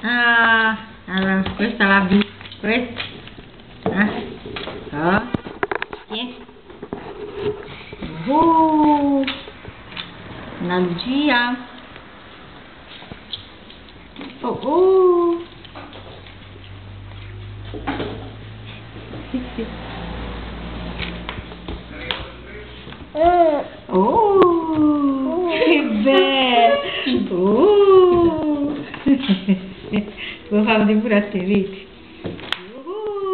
Ah, allora questa la B, questa. Oh. Sì. Una Lucia. Oh. Sì, sì. Oh, che bello! Lo fate pure a te, vedi?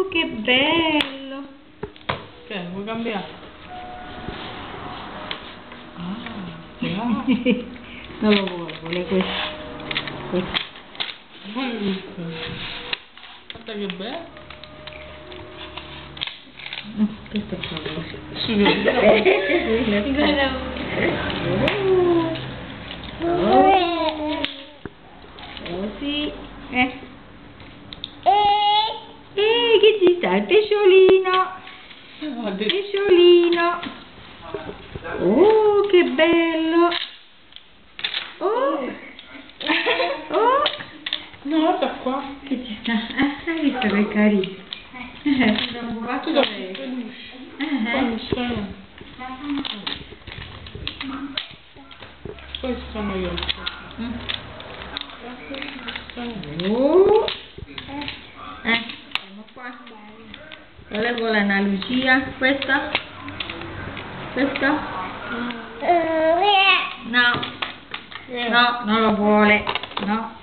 Che bello! Che vuoi cambiare? Non lo vuole questo. Guarda che bello! Questo è favoloso. Così. Che ci sta? Il pesciolino. Pesciolino. Oh, che bello. Oh. No, guarda qua. Che ci sta? Hai visto che carino? Sono un po' Poi sono io. Siamo qua. Quale vuole una Lucia? Questa? Questa? No. No, non lo vuole. No.